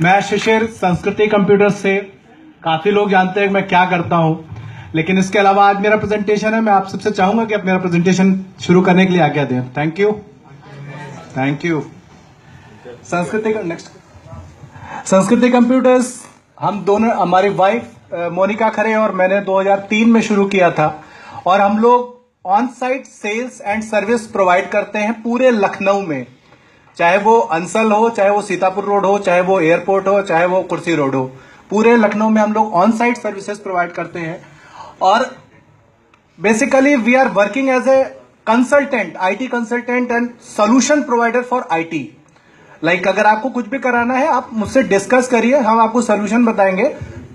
मैं शिशिर संस्कृति कंप्यूटर से। काफी लोग जानते हैं कि मैं क्या करता हूं, लेकिन इसके अलावा आज मेरा प्रेजेंटेशन है। मैं आप सबसे चाहूंगा कि आप मेरा प्रेजेंटेशन शुरू करने के लिए आज्ञा दें। Thank you. संस्कृति कंप्यूटर्स, हम दोनों, हमारी वाइफ मोनिका खरे और मैंने 2003 में शुरू किया था, और हम लोग on site sales and service provide करते हैं पूरे लखनऊ में। चाहे वो अंसल हो, चाहे वो सीतापुर रोड हो, चाहे वो एयरपोर्ट हो, चाहे वो कुर्सी रोड हो, पूरे लखनऊ में हम लोग ऑन साइट सर्विसेज प्रोवाइड करते हैं। और basically we are working as a consultant, IT consultant and solution provider for IT. Like अगर आपको कुछ भी कराना है, आप मुझसे डिस्कस करिए, हम आपको सोल्यूशन बताएंगे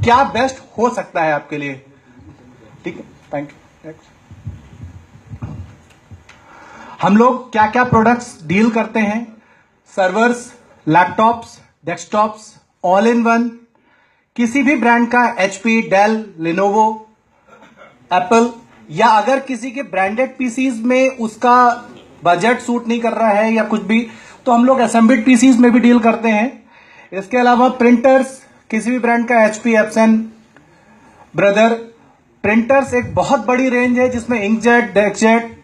क्या बेस्ट हो सकता है आपके लिए। ठीक है, थैंक यू। हम लोग क्या क्या प्रोडक्ट्स डील करते हैं? Servers, laptops, desktops, all in one, किसी भी ब्रांड का, एचपी, डेल, लिनोवो, एप्पल, या अगर किसी के ब्रांडेड पीसीज में उसका बजट सूट नहीं कर रहा है या कुछ भी, तो हम लोग असेंबल्ड पीसीज में भी डील करते हैं। इसके अलावा प्रिंटर्स, किसी भी ब्रांड का, एचपी, एप्सन, ब्रदर प्रिंटर्स एक बहुत बड़ी रेंज है जिसमें inkjet, deskjet,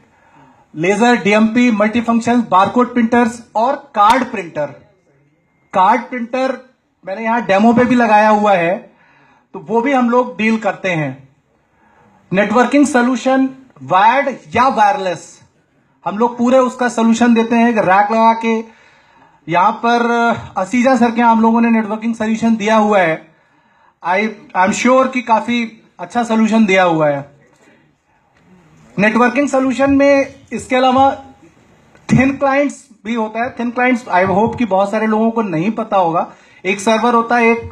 laser, DMP, multifunction, barcode printers और कार्ड प्रिंटर। कार्ड प्रिंटर मैंने यहां डेमो पे भी लगाया हुआ है, तो वो भी हम लोग डील करते हैं। नेटवर्किंग सोल्यूशन, वायर्ड या वायरलेस, हम लोग पूरे उसका सोल्यूशन देते हैं। रैक लगा के यहां पर असीजा सर के हम लोगों ने नेटवर्किंग सोल्यूशन दिया हुआ है। आई एम श्योर कि काफी अच्छा सोल्यूशन दिया हुआ है नेटवर्किंग सोल्यूशन में। इसके अलावा थिन क्लाइंट्स भी होता है। थिन क्लाइंट्स आई होप कि बहुत सारे लोगों को नहीं पता होगा। एक सर्वर होता है, एक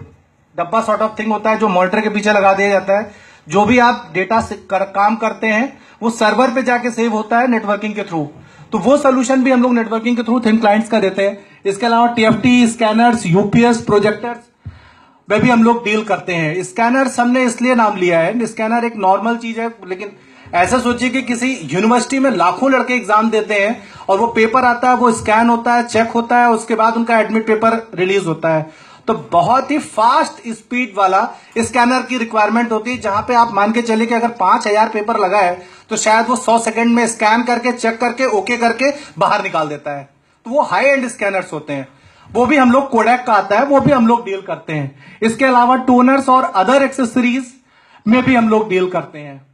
डब्बा सॉर्ट ऑफ थिंग होता है जो मॉनिटर के पीछे लगा दिया जाता है। जो भी आप डेटा से काम करते हैं वो सर्वर पे जाके सेव होता है नेटवर्किंग के थ्रू। तो वो सोल्यूशन भी हम लोग नेटवर्किंग के थ्रू थिन क्लाइंट्स का देते हैं। इसके अलावा टीएफटी, स्कैनर्स, यूपीएस, प्रोजेक्टर्स वे भी हम लोग डील करते हैं। स्कैनर्स हमने इसलिए नाम लिया है, स्कैनर एक नॉर्मल चीज है, लेकिन ऐसा सोचिए कि किसी यूनिवर्सिटी में लाखों लड़के एग्जाम देते हैं और वो पेपर आता है, वो स्कैन होता है, चेक होता है, उसके बाद उनका एडमिट पेपर रिलीज होता है। तो बहुत ही फास्ट स्पीड वाला स्कैनर की रिक्वायरमेंट होती है, जहां पे आप मान के चलिए कि अगर 5000 पेपर लगा है तो शायद वो 100 सेकंड में स्कैन करके, चेक करके, ओके करके बाहर निकाल देता है। तो वो हाई एंड स्कैनर्स होते हैं। वो भी हम लोग, कोडेक का आता है, वो भी हम लोग डील करते हैं। इसके अलावा टोनर्स और अदर एक्सेसरीज में भी हम लोग डील करते हैं।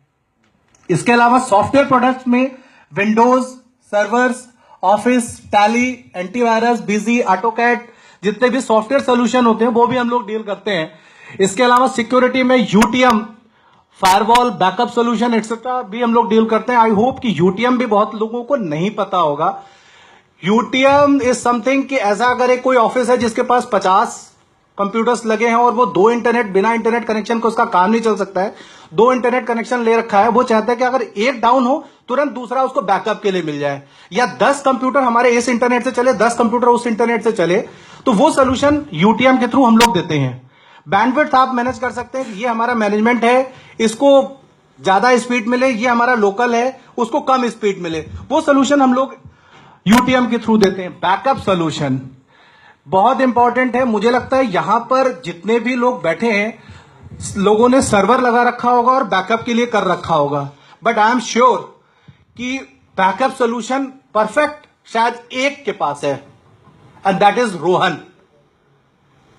इसके अलावा सॉफ्टवेयर प्रोडक्ट्स में Windows, servers, office, tally, antivirus, busy, AutoCAD, जितने भी सॉफ्टवेयर सोल्यूशन होते हैं वो भी हम लोग डील करते हैं। इसके अलावा सिक्योरिटी में UTM, firewall, backup solution etcetera भी हम लोग डील करते हैं। आई होप कि यूटीएम भी बहुत लोगों को नहीं पता होगा। यूटीएम इज समथिंग कि ऐसा अगर एक कोई ऑफिस है जिसके पास 50 कंप्यूटर्स लगे हैं और वो बिना इंटरनेट कनेक्शन को उसका काम नहीं चल सकता है, 2 इंटरनेट कनेक्शन ले रखा है, वो चाहता है कि अगर एक डाउन हो तुरंत दूसरा उसको बैकअप के लिए मिल जाए, या 10 कंप्यूटर हमारे इस इंटरनेट से चले, 10 कंप्यूटर उस इंटरनेट से चले, तो वो सोल्यूशन यूटीएम के थ्रू हम लोग देते हैं। बैंडविड्थ आप मैनेज कर सकते हैं, ये हमारा मैनेजमेंट है, इसको ज्यादा स्पीड मिले, ये हमारा लोकल है, उसको कम स्पीड मिले, वो सोल्यूशन हम लोग यूटीएम के थ्रू देते हैं। बैकअप सोल्यूशन बहुत इंपॉर्टेंट है। मुझे लगता है यहां पर जितने भी लोग बैठे हैं, लोगों ने सर्वर लगा रखा होगा और बैकअप के लिए कर रखा होगा, बट आई एम श्योर कि बैकअप सोल्यूशन परफेक्ट शायद एक के पास है, एंड दैट इज रोहन।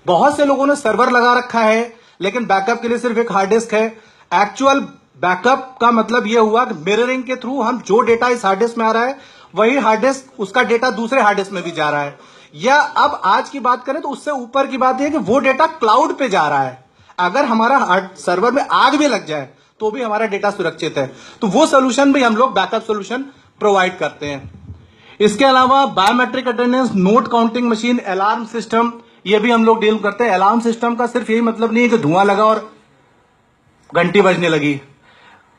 बहुत से लोगों ने सर्वर लगा रखा है लेकिन बैकअप के लिए सिर्फ एक हार्ड डिस्क है। एक्चुअल बैकअप का मतलब यह हुआ कि मिररिंग के थ्रू हम जो डेटा इस हार्ड डिस्क में आ रहा है वही हार्ड डिस्क, उसका डेटा दूसरे हार्ड डिस्क में भी जा रहा है। या अब आज की बात करें तो उससे ऊपर की बात यह कि वो डेटा क्लाउड पे जा रहा है। अगर हमारा सर्वर में आग भी लग जाए तो भी हमारा डेटा सुरक्षित है। तो वो सोल्यूशन भी हम लोग बैकअप सोल्यूशन प्रोवाइड करते हैं। इसके अलावा biometric attendance, note counting machine, alarm system, ये भी हम लोग डील करते हैं। अलार्म सिस्टम का सिर्फ यही मतलब नहीं है कि धुआं लगा और घंटी बजने लगी।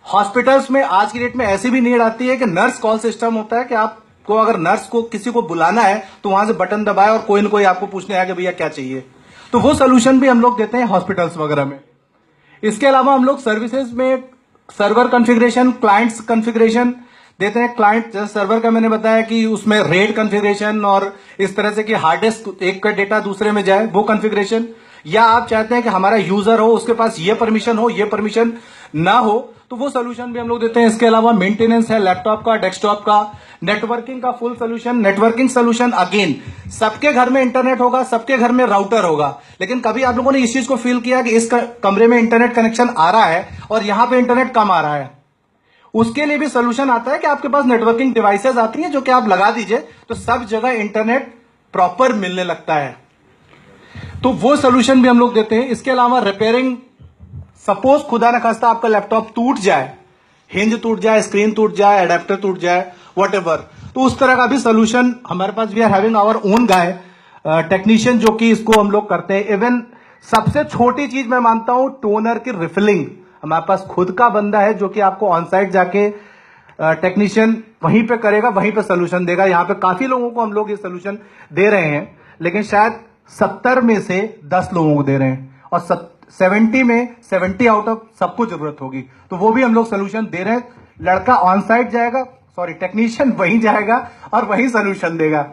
हॉस्पिटल्स में आज की डेट में ऐसी भी नीड आती है कि नर्स कॉल सिस्टम होता है कि आपको अगर नर्स को किसी को बुलाना है तो वहां से बटन दबाए और कोई न कोई आपको पूछने आया कि भैया क्या चाहिए। तो वो सोल्यूशन भी हम लोग देते हैं हॉस्पिटल्स वगैरह में। इसके अलावा हम लोग सर्विसेज में सर्वर कॉन्फ़िगरेशन, क्लाइंट्स कॉन्फ़िगरेशन, देते हैं क्लाइंट। जैसे सर्वर का मैंने बताया कि उसमें रेड कॉन्फ़िगरेशन और इस तरह से कि हार्ड डिस्क एक का डेटा दूसरे में जाए, वो कॉन्फ़िगरेशन। या आप चाहते हैं कि हमारा यूजर हो, उसके पास ये परमिशन हो, ये परमिशन ना हो, तो वो सोल्यूशन भी हम लोग देते हैं। इसके अलावा मेंटेनेंस है लैपटॉप का, डेस्कटॉप का, नेटवर्किंग का full solution. Networking solution again, सबके घर में इंटरनेट होगा, सबके घर में राउटर होगा, लेकिन कभी आप लोगों ने इस चीज को फील किया कि इस कमरे में इंटरनेट कनेक्शन आ रहा है और यहां पे इंटरनेट कम आ रहा है? उसके लिए भी सोल्यूशन आता है कि आपके पास नेटवर्किंग डिवाइसेस आती हैं जो कि आप लगा दीजिए तो सब जगह इंटरनेट प्रॉपर मिलने लगता है, तो वो सोल्यूशन भी हम लोग देते हैं। इसके अलावा रिपेयरिंग, सपोज खुदा न खास्ता आपका लैपटॉप टूट जाए, हिंज टूट जाए, स्क्रीन टूट जाए, एडेप्टर टूट जाए, व्हाटएवर, तो उस तरह का भी सोल्यूशन हमारे पास। We are having our own guy technician जो कि इसको हम लोग करते हैं। इवन सबसे छोटी चीज मैं मानता हूं टोनर की रिफिलिंग, हमारे पास खुद का बंदा है जो कि आपको ऑन साइट जाके टेक्नीशियन वहीं पे करेगा, वहीं पे सोल्यूशन देगा। यहां पे काफी लोगों को हम लोग ये सोल्यूशन दे रहे हैं, लेकिन शायद 70 में से 10 लोगों को दे रहे हैं और 70 में 70 आउट ऑफ सबको जरूरत होगी, तो वो भी हम लोग सोल्यूशन दे रहे हैं। लड़का ऑन साइट जाएगा, सॉरी टेक्नीशियन वहीं जाएगा और वहीं सोल्यूशन देगा।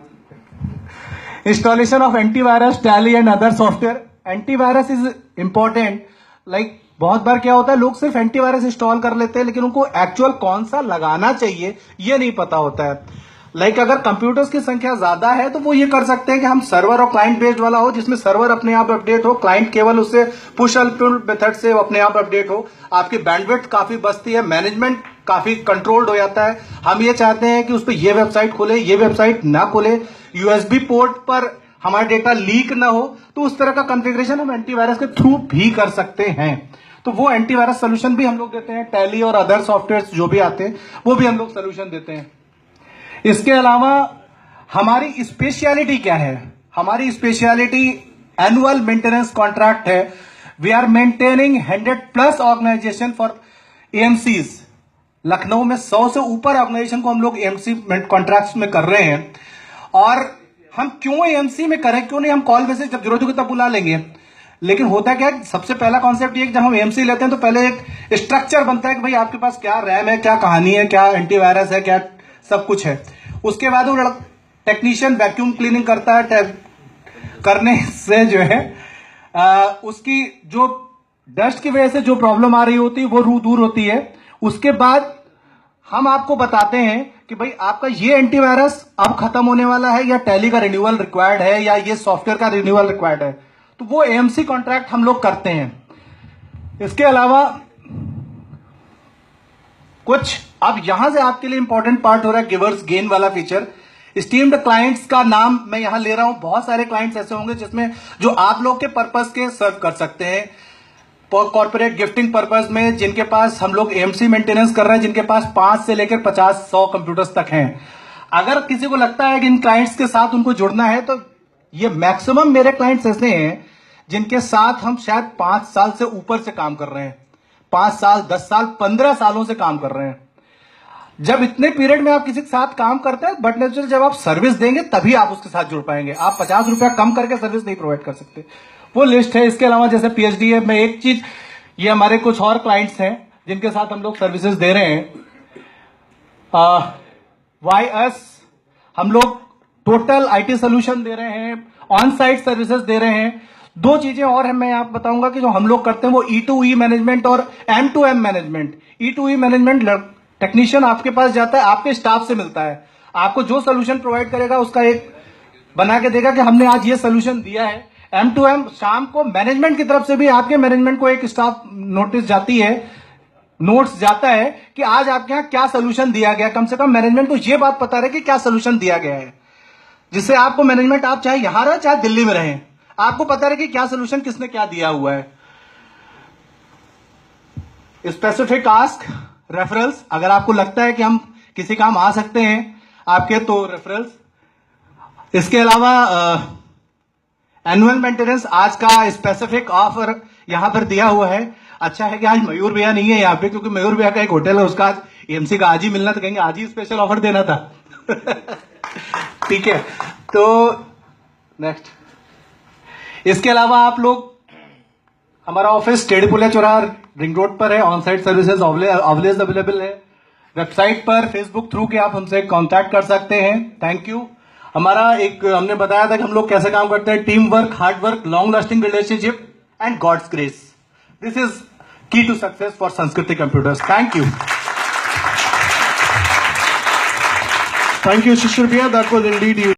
Installation of antivirus, tally and other software. Antivirus is important. Like बहुत बार क्या होता है, लोग सिर्फ एंटीवायरस इंस्टॉल कर लेते हैं, लेकिन उनको एक्चुअल कौन सा लगाना चाहिए ये नहीं पता होता है। लाइक अगर कंप्यूटर्स की संख्या ज्यादा है तो वो ये कर सकते हैं कि हम सर्वर और क्लाइंट बेस्ड वाला हो, जिसमें सर्वर अपने आप अपडेट हो, क्लाइंट केवल उससे पुश एंड पुल मेथड से अपने आप अपडेट हो। आपकी बैंडविड्थ काफी बचती है, मैनेजमेंट काफी कंट्रोल्ड हो जाता है। हम ये चाहते हैं कि उस पर ये वेबसाइट खोले, ये वेबसाइट ना खोले, यूएसबी पोर्ट पर हमारा डेटा लीक ना हो, तो उस तरह का कॉन्फ़िगरेशन हम एंटीवायरस के थ्रू भी कर सकते हैं। तो वो एंटीवायरस सोल्यूशन भी हम लोग देते हैं। टैली और अदर सॉफ्टवेयर जो भी आते हैं वो भी हम लोग सोल्यूशन देते हैं। इसके अलावा हमारी स्पेशलिटी क्या है? हमारी स्पेशलिटी एनुअल मेंटेनेंस कॉन्ट्रैक्ट है। We are maintaining 100+ organisation for AMCs. Lucknow में 100 से ऊपर ऑर्गेनाइजेशन को हम लोग एएमसी कॉन्ट्रैक्ट में कर रहे हैं। और हम क्यों एएमसी में करें, क्यों नहीं हम कॉल बेसिस जब जरूरत होगी तब बुला लेंगे। लेकिन होता क्या है, सबसे पहला कॉन्सेप्ट ये कि जब हम एएमसी लेते हैं तो पहले एक स्ट्रक्चर बनता है कि भाई आपके पास क्या रैम है, क्या कहानी है, क्या एंटीवायरस है, क्या सब कुछ है। उसके बाद वो टेक्नीशियन वैक्यूम क्लीनिंग करता है, करने से जो है उसकी जो डस्ट की वजह से जो प्रॉब्लम आ रही होती है वो दूर होती है। उसके बाद हम आपको बताते हैं कि भाई आपका ये एंटीवायरस अब खत्म होने वाला है, या टैली का रिन्यूअल रिक्वायर्ड है, या ये सॉफ्टवेयर का रिन्यूअल रिक्वायर्ड है, तो वो एएमसी कॉन्ट्रैक्ट हम लोग करते हैं। इसके अलावा कुछ अब यहां से आपके लिए इंपॉर्टेंट पार्ट हो रहा है गिवर्स गेन वाला फीचर। स्टीम्ड क्लाइंट्स का नाम मैं यहां ले रहा हूं। बहुत सारे क्लाइंट्स ऐसे होंगे जिसमें जो आप लोग के पर्पस के सर्व कर सकते हैं, कॉर्पोरेट गिफ्टिंग पर्पस में, जिनके पास हम लोग एएमसी मेंटेनेंस कर रहे हैं, जिनके पास 5 से लेकर 50-100 कंप्यूटर्स तक हैं। अगर किसी को लगता है कि इन क्लाइंट्स के साथ उनको जुड़ना है, तो ये मैक्सिमम मेरे क्लाइंट्स ऐसे हैं जिनके साथ हम शायद 5 साल से ऊपर से काम कर रहे हैं, 5 साल, 10 साल, 15 सालों से काम कर रहे हैं। जब इतने पीरियड में आप किसी के साथ काम करते हैं, बट नेचुरली जब आप सर्विस देंगे तभी आप उसके साथ जुड़ पाएंगे। आप 50 रुपया कम करके सर्विस नहीं प्रोवाइड कर सकते। वो लिस्ट है। इसके अलावा जैसे पीएचडी में एक चीज, ये हमारे कुछ और क्लाइंट्स हैं जिनके साथ हम लोग सर्विसेज दे रहे हैं। YS हम लोग टोटल आईटी सोल्यूशन दे रहे हैं, ऑन साइट सर्विसेज दे रहे हैं। 2 चीजें और हैं मैं आपको बताऊंगा कि जो हम लोग करते हैं वो E2E मैनेजमेंट और M2M management. E2E management, technician आपके पास जाता है, आपके स्टाफ से मिलता है, आपको जो सोल्यूशन प्रोवाइड करेगा उसका एक बना के देगा कि हमने आज ये सोल्यूशन दिया है। M2M शाम को मैनेजमेंट की तरफ से भी आपके मैनेजमेंट को एक स्टाफ नोटिस जाती है, नोट्स जाता है कि आज आपके यहां क्या सोल्यूशन दिया गया। कम से कम मैनेजमेंट को यह बात पता रहे कि क्या सोल्यूशन दिया गया है, जिससे आपको मैनेजमेंट, आप चाहे यहां रहे चाहे दिल्ली में रहें, आपको पता रहे कि क्या सोल्यूशन किसने क्या दिया हुआ है। स्पेसिफिक आस्क रेफरल्स, अगर आपको लगता है कि हम किसी काम आ सकते हैं आपके, तो रेफरल्स। इसके अलावा एनुअल मेंटेनेंस आज का स्पेसिफिक ऑफर यहां पर दिया हुआ है। अच्छा है कि आज मयूर भैया नहीं है यहाँ पे, क्योंकि मयूर भैया का एक होटल है, उसका आज एएमसी का आज ही मिलना, तो कहेंगे आज ही स्पेशल ऑफर देना था। ठीक है, तो नेक्स्ट। इसके अलावा आप लोग, हमारा ऑफिस टेढ़ी पुलिया चौराहा रिंग रोड पर है, on site services always available है। वेबसाइट पर फेसबुक थ्रू के आप हमसे कांटेक्ट कर सकते हैं। Thank you. हमारा एक हमने बताया था कि हम लोग कैसे काम करते हैं, team work, hard work, long lasting relationship and God's grace. This is key to success for Sanskriti computers. Thank you. Thank you, Shishir Bhaiya. That was indeed you.